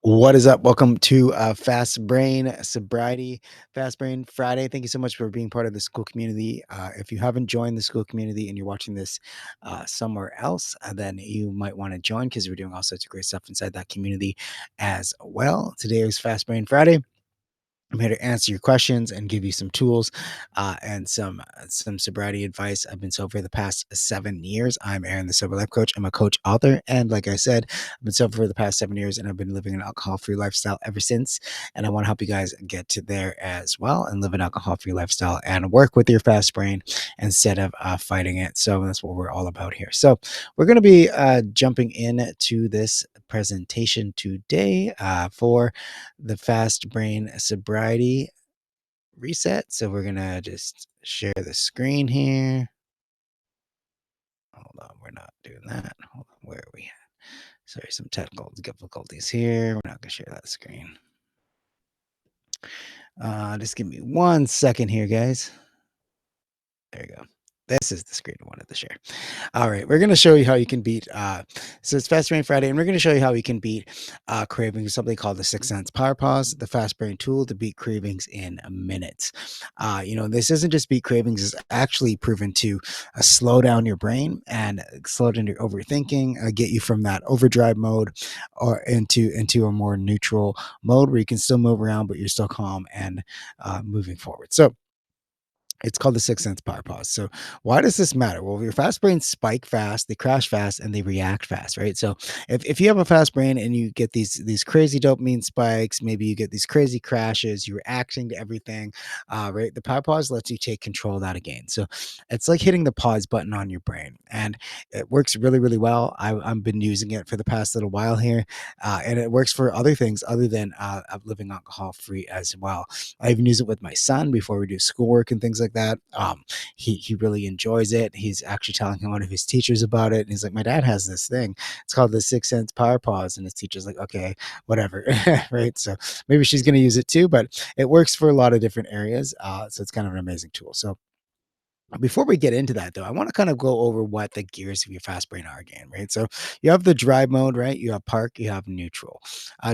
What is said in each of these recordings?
What is up? Welcome to Fast Brain Sobriety, Fast Brain Friday. Thank you so much for being part of the school community. If you haven't joined the school community and you're watching this somewhere else, then you might want to join because we're doing all sorts of great stuff inside that community as well. Today is Fast Brain Friday. I'm here to answer your questions and give you some tools and some sobriety advice. I've been sober for the past 7 years. I'm Aaron, the sober life coach. I'm a coach author, and like I said, I've been sober for the past 7 years, and I've been living an alcohol-free lifestyle ever since. And I want to help you guys get to there as well and live an alcohol-free lifestyle and work with your fast brain instead of fighting it. So that's what we're all about here. So we're going to be jumping into this presentation today for the fast brain sobriety reset. So we're gonna just share the screen here. Hold on, we're not doing that. Hold on, where are we at? Sorry, some technical difficulties here. We're not gonna share that screen. Just give me 1 second here, guys. There you go. This is the screen I wanted to share. All right, we're going to show you how you can beat. So it's Fast Brain Friday, and we're going to show you how you can beat cravings with something called the Six Sense Power Pause, the Fast Brain tool to beat cravings in minutes. This isn't just beat cravings; it's actually proven to slow down your brain and slow down your overthinking, get you from that overdrive mode or into a more neutral mode where you can still move around, but you're still calm and moving forward. So it's called the Sixth Sense Power Pause. So why does this matter? Well, your fast brains spike fast, they crash fast, and they react fast, right? So if you have a fast brain and you get these crazy dopamine spikes, maybe you get these crazy crashes, you're reacting to everything, right? The power pause lets you take control of that again. So it's like hitting the pause button on your brain, and it works really, really well. I've been using it for the past little while here, and it works for other things other than living alcohol free as well. I even use it with my son before we do schoolwork and things like that. He really enjoys it. He's actually telling one of his teachers about it, and he's like, "My dad has this thing. It's called the Six Sense Power Pause." And his teacher's like, "Okay, whatever." Right? So maybe she's going to use it too, but it works for a lot of different areas. So it's kind of an amazing tool. So before we get into that, though, I want to kind of go over what the gears of your fast brain are again, right? So you have the drive mode, right? You have park, you have neutral.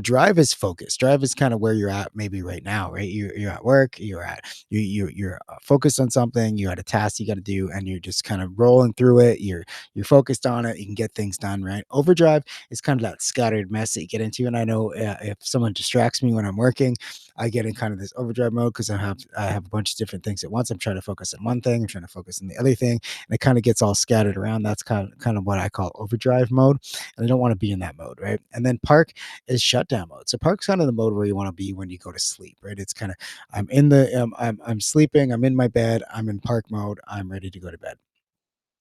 Drive is focus. Drive is kind of where you're at, maybe right now, right? You're at work, you're focused on something, you had a task you got to do, and you're just kind of rolling through it. You're focused on it. You can get things done, right? Overdrive is kind of that scattered mess that you get into, and I know if someone distracts me when I'm working, I get in kind of this overdrive mode because I have a bunch of different things at once. I'm trying to focus on one thing, I'm trying to focus on the other thing, and it kind of gets all scattered around. That's kind of what I call overdrive mode, and I don't want to be in that mode, right? And then park is shutdown mode. So park's kind of the mode where you want to be when you go to sleep, right? It's kind of I'm sleeping, I'm in my bed, I'm in park mode, I'm ready to go to bed.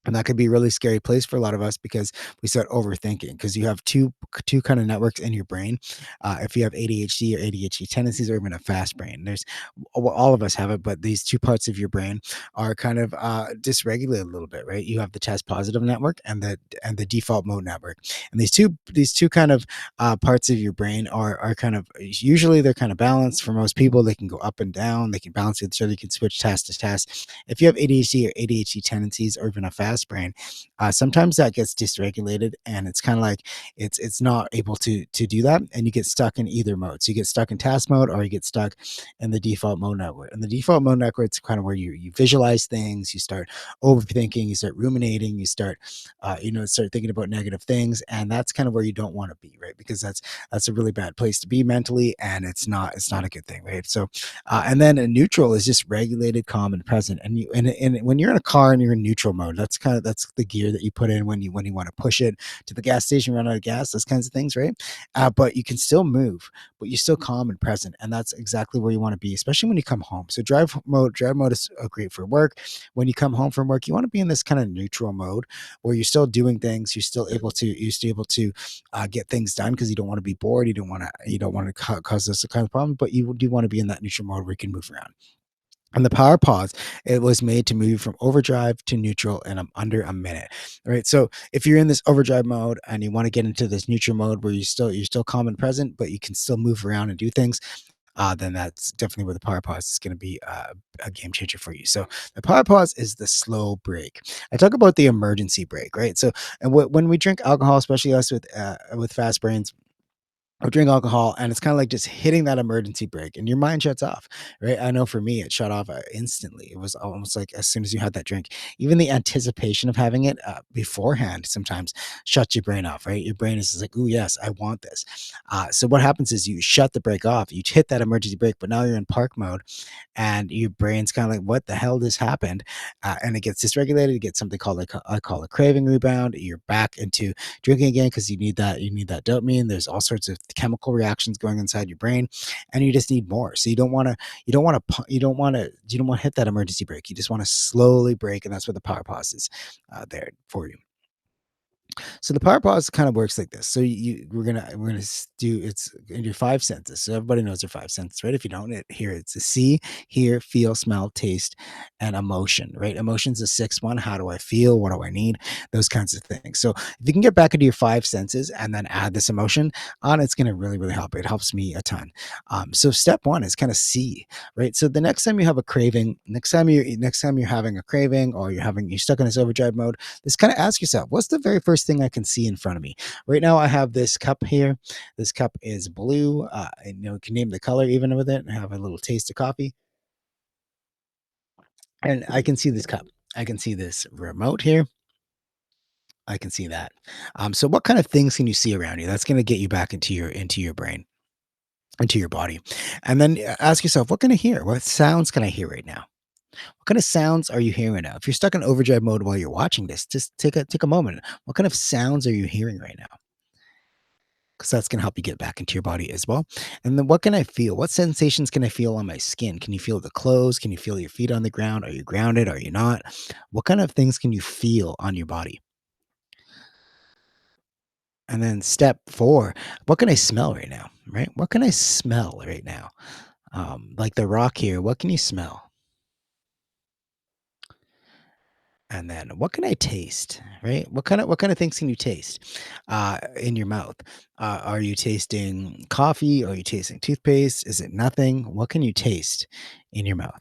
And that could be a really scary place for a lot of us because we start overthinking because you have two kind of networks in your brain. If you have ADHD or ADHD tendencies, or even a fast brain, all of us have it, but these two parts of your brain are kind of dysregulated a little bit, right? You have the test positive network and the default mode network, and these two kind of parts of your brain are kind of usually they're kind of balanced for most people. They can go up and down. They can balance each other. You can switch task to task. If you have ADHD or ADHD tendencies, or even a fast brain, sometimes that gets dysregulated, and it's kind of like it's not able to do that, and you get stuck in either mode. So you get stuck in task mode, or you get stuck in the default mode network. And the default mode network is kind of where you visualize things, you start overthinking, you start ruminating, you start thinking about negative things, and that's kind of where you don't want to be, right? Because that's a really bad place to be mentally, and it's not a good thing, right? So and then a neutral is just regulated, calm, and present. And when you're in a car and you're in neutral mode, that's the gear that you put in when you want to push it to the gas station, run out of gas, those kinds of things, right? But you can still move, but you're still calm and present, and that's exactly where you want to be, especially when you come home. So drive mode is great for work. When you come home from work, you want to be in this kind of neutral mode where you're still doing things, you're still able to get things done because you don't want to be bored, you don't want to cause this kind of problem, but you do want to be in that neutral mode where you can move around. And the power pause, it was made to move from overdrive to neutral in under a minute. Right. So if you're in this overdrive mode and you want to get into this neutral mode where you're still calm and present, but you can still move around and do things, then that's definitely where the power pause is going to be a game changer for you. So the power pause is the slow break. I talk about the emergency break, right? So and when we drink alcohol, especially us with fast brains, or drink alcohol, and it's kind of like just hitting that emergency brake and your mind shuts off, right? I know for me it shut off instantly. It was almost like as soon as you had that drink, even the anticipation of having it beforehand sometimes shuts your brain off, right? Your brain is just like, oh yes, I want this. So what happens is you shut the brake off, you hit that emergency brake, but now you're in park mode, and your brain's kind of like, what the hell just happened? And it gets dysregulated. You get something called, like, I call a craving rebound. You're back into drinking again because you need that dopamine. There's all sorts of chemical reactions going inside your brain, and you just need more. So you don't want to hit that emergency brake. You just want to slowly brake, and that's what the power pause is there for you. So the power pause kind of works like this. So do it's in your five senses. So everybody knows their five senses, right? If you don't, here it's a see, hear, feel, smell, taste, and emotion, right? Emotion's the sixth one. How do I feel? What do I need? Those kinds of things. So if you can get back into your five senses and then add this emotion on, it's going to really, really help. It helps me a ton. So step one is kind of see, right? So the next time you have a craving, next time you're having a craving, or you're stuck in this overdrive mode, just kind of ask yourself, what's the very first thing I can see in front of me? Right now, I have this cup here. This cup is blue. And, you can name the color even with it and have a little taste of coffee. And I can see this cup. I can see this remote here. I can see that. So what kind of things can you see around you? That's going to get you back into your brain, into your body. And then ask yourself, what can I hear? What sounds can I hear right now? What kind of sounds are you hearing now? If you're stuck in overdrive mode while you're watching this, just take a moment. What kind of sounds are you hearing right now? Because that's going to help you get back into your body as well. And then what can I feel? What sensations can I feel on my skin? Can you feel the clothes? Can you feel your feet on the ground? Are you grounded? Are you not? What kind of things can you feel on your body? And then step four, what can I smell right now? Right? What can I smell right now? Like the rock here, what can you smell? And then what can I taste, right? What kind of things can you taste in your mouth? Are you tasting coffee? Are you tasting toothpaste? Is it nothing? What can you taste in your mouth?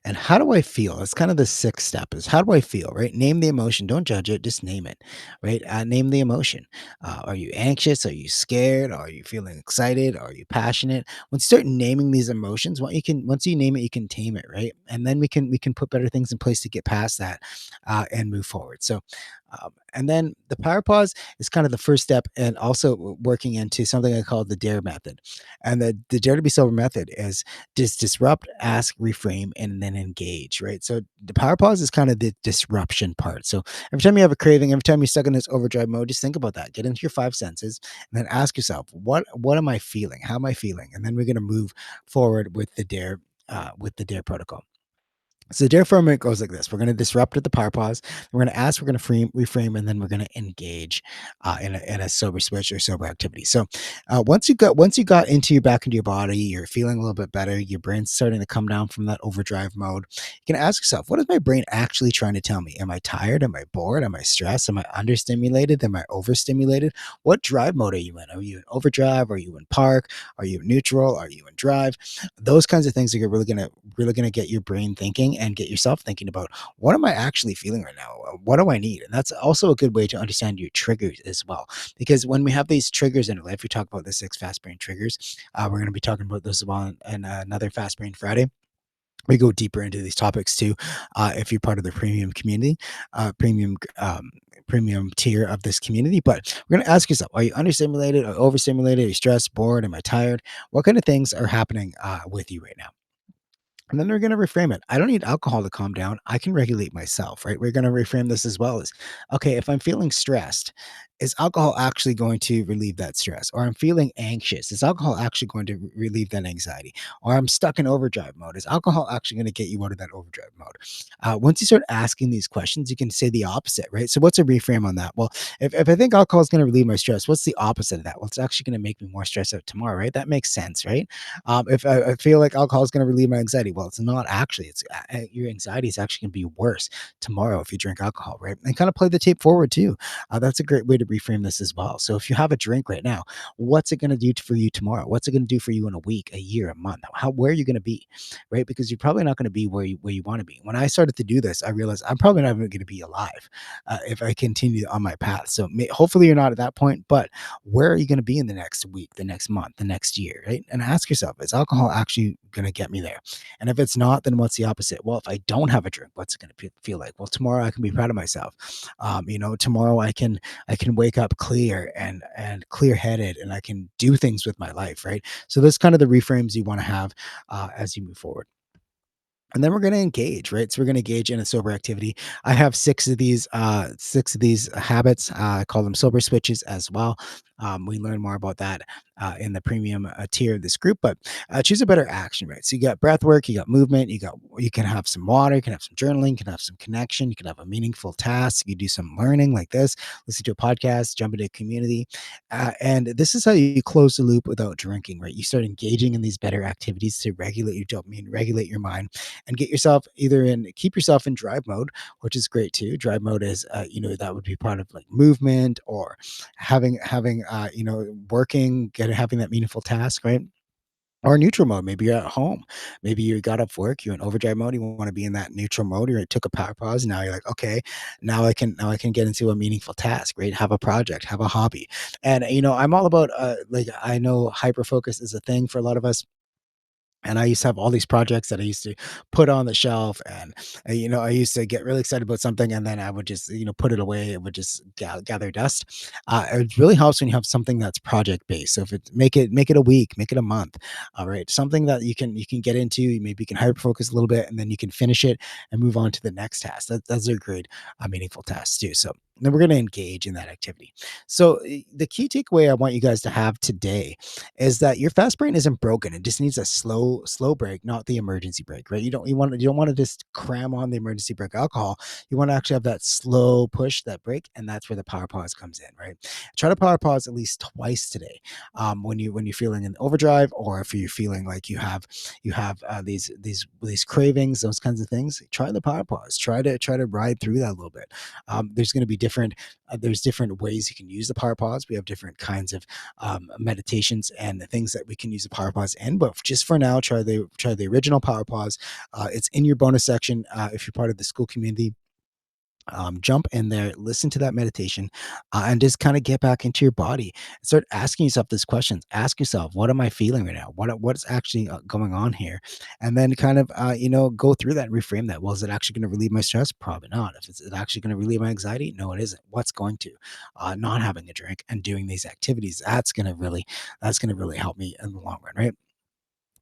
And how do I feel? It's kind of the sixth step is how do I feel, right? Name the emotion. Don't judge it. Just name it, right? Name the emotion. Are you anxious? Are you scared? Are you feeling excited? Are you passionate? Once you start naming these emotions, once you name it, you can tame it, right? And then we can put better things in place to get past that and move forward. So, and then the power pause is kind of the first step, and also working into something I call the D.A.R.E method. And the Dare to be sober method is disrupt, ask, reframe, and then engage, right? So the power pause is kind of the disruption part. So every time you have a craving, every time you're stuck in this overdrive mode, just think about that. Get into your five senses and then ask yourself, what am I feeling? How am I feeling? And then we're going to move forward with the dare protocol. So therefore, it goes like this: we're going to disrupt at the power pause. We're going to ask. We're going to reframe, and then we're going to engage in a sober switch or sober activity. So once you got back into your body, you're feeling a little bit better. Your brain's starting to come down from that overdrive mode. You can ask yourself, what is my brain actually trying to tell me? Am I tired? Am I bored? Am I stressed? Am I understimulated? Am I overstimulated? What drive mode are you in? Are you in overdrive? Are you in park? Are you in neutral? Are you in drive? Those kinds of things are really gonna get your brain thinking and get yourself thinking about, what am I actually feeling right now? What do I need? And that's also a good way to understand your triggers as well. Because when we have these triggers in our life, we talk about the six fast brain triggers. We're going to be talking about those as well in another Fast Brain Friday. We go deeper into these topics too. If you're part of the premium community, premium tier of this community. But we're going to ask yourself, are you understimulated or overstimulated? Are you stressed, bored? Am I tired? What kind of things are happening with you right now? And then we're going to reframe it. I don't need alcohol to calm down. I can regulate myself, right? We're going to reframe this as well as, okay, if I'm feeling stressed, is alcohol actually going to relieve that stress? Or I'm feeling anxious, is alcohol actually going to relieve that anxiety? Or I'm stuck in overdrive mode, is alcohol actually going to get you out of that overdrive mode? Once you start asking these questions, you can say the opposite, right? So what's a reframe on that? Well, if I think alcohol is going to relieve my stress, what's the opposite of that? Well, it's actually going to make me more stressed out tomorrow, right? That makes sense, right? If I feel like alcohol is going to relieve my anxiety, well, it's not actually. It's your anxiety is actually going to be worse tomorrow if you drink alcohol, right? And kind of play the tape forward too. That's a great way to reframe this as well. So if you have a drink right now, what's it going to do for you tomorrow? What's it going to do for you in a week, a year, a month? How Where are you going to be, right? Because you're probably not going to be where you want to be. When I started to do this, I realized I'm probably not even going to be alive if I continue on my path. So hopefully you're not at that point, but where are you going to be in the next week, the next month, the next year, right? And ask yourself, is alcohol actually going to get me there? And if it's not, then what's the opposite? Well, if I don't have a drink, what's it going to feel like? Well, tomorrow I can be proud of myself. Tomorrow I can wake up clear and clear headed, and I can do things with my life, right? So that's kind of the reframes you want to have as you move forward. And then we're going to engage, right? So we're going to engage in a sober activity. I have six of these habits. I call them sober switches as well. We learn more about that in the premium tier of this group, but choose a better action, right? So you got breath work, you got movement, you can have some water, you can have some journaling, you can have some connection, you can have a meaningful task, you do some learning like this, listen to a podcast, jump into a community, and this is how you close the loop without drinking, right? You start engaging in these better activities to regulate your dopamine, regulate your mind, and keep yourself in drive mode, which is great too. Drive mode is that would be part of like movement or having working, having that meaningful task, right? Or neutral mode. Maybe you're at home. Maybe you got off work. You're in overdrive mode. You want to be in that neutral mode. You took a power pause. Now you're like, okay, now I can get into a meaningful task. Right? Have a project. Have a hobby. And I'm all about like I know hyper focus is a thing for a lot of us, and I used to have all these projects that I used to put on the shelf, and I used to get really excited about something, and then I would just put it away. It would just gather dust. It really helps when you have something that's project based. So if it make it a week, make it a month. All right, something that you can get into. Maybe you can hyper focus a little bit, and then you can finish it and move on to the next task. That's a great meaningful task too. So then we're going to engage in that activity. So the key takeaway I want you guys to have today is that your fast brain isn't broken. It just needs a slow break, not the emergency brake, right? You don't want to just cram on the emergency brake alcohol. You want to actually have that slow push, that brake, and that's where the power pause comes in, right? Try to power pause at least twice today. When you're feeling an overdrive, or if you're feeling like you have these cravings, those kinds of things, try the power pause. Try to ride through that a little bit. There's going to be different ways you can use the power pause. We have different kinds of meditations and the things that we can use the power pause in. But just for now, try the original power pause. It's in your bonus section. If you're part of the school community, jump in there, listen to that meditation, and just kind of get back into your body. Start asking yourself these questions. Ask yourself, what am I feeling right now? What's actually going on here? And then kind of go through that, reframe that. Well, is it actually going to relieve my stress? Probably not. If it's actually going to relieve my anxiety, no, it isn't. What's going to? Not having a drink and doing these activities. That's going to really help me in the long run, right?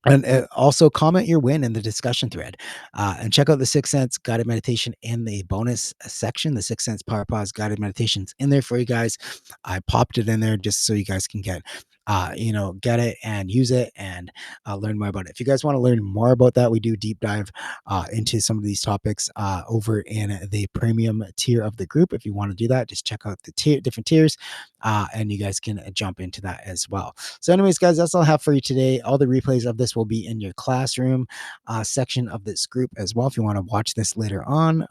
And also comment your win in the discussion thread, and check out the Six Sense guided meditation in the bonus section. The Six Sense Power Pause guided meditations in there for you guys. I popped it in there just so you guys can get it and use it and learn more about it. If you guys want to learn more about that, we do deep dive into some of these topics over in the premium tier of the group. If you want to do that, just check out the different tiers, and you guys can jump into that as well. So, anyways, guys, that's all I have for you today. All the replays of this will be in your classroom section of this group as well. If you want to watch this later on,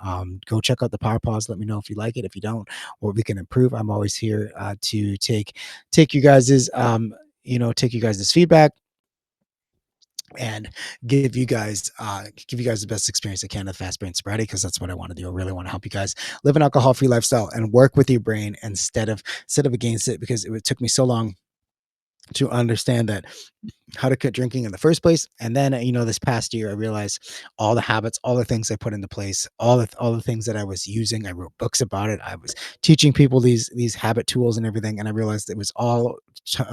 go check out the power pause. Let me know if you like it. If you don't, or we can improve. I'm always here to take you guys's take you guys' feedback and give you guys the best experience I can of fast brain sobriety, because that's what I want to do. I really want to help you guys live an alcohol free lifestyle and work with your brain instead of against it, because it took me so long to understand that how to quit drinking in the first place. And then, this past year, I realized all the habits, all the things I put into place, all the things that I was using. I wrote books about it. I was teaching people these habit tools and everything. And I realized it was all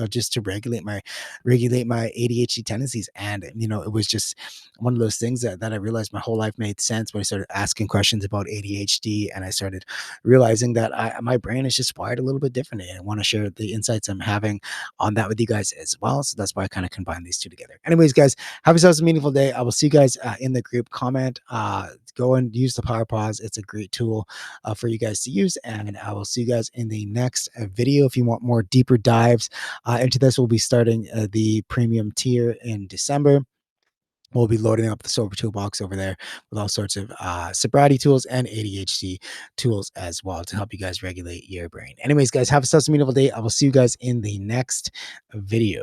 just to regulate my ADHD tendencies. And, it was just one of those things that I realized my whole life made sense when I started asking questions about ADHD. And I started realizing that my brain is just wired a little bit differently. And I want to share the insights I'm having on that with you guys as well. So that's why I kind of combine these two together. Anyways, guys, have yourselves a meaningful day. I will see you guys in the group. Comment, go and use the power pause. It's a great tool for you guys to use. And I will see you guys in the next video. If you want more deeper dives into this, we'll be starting the premium tier in December. We'll be loading up the sober toolbox over there with all sorts of sobriety tools and ADHD tools as well to help you guys regulate your brain. Anyways, guys, have a successful, meaningful day. I will see you guys in the next video.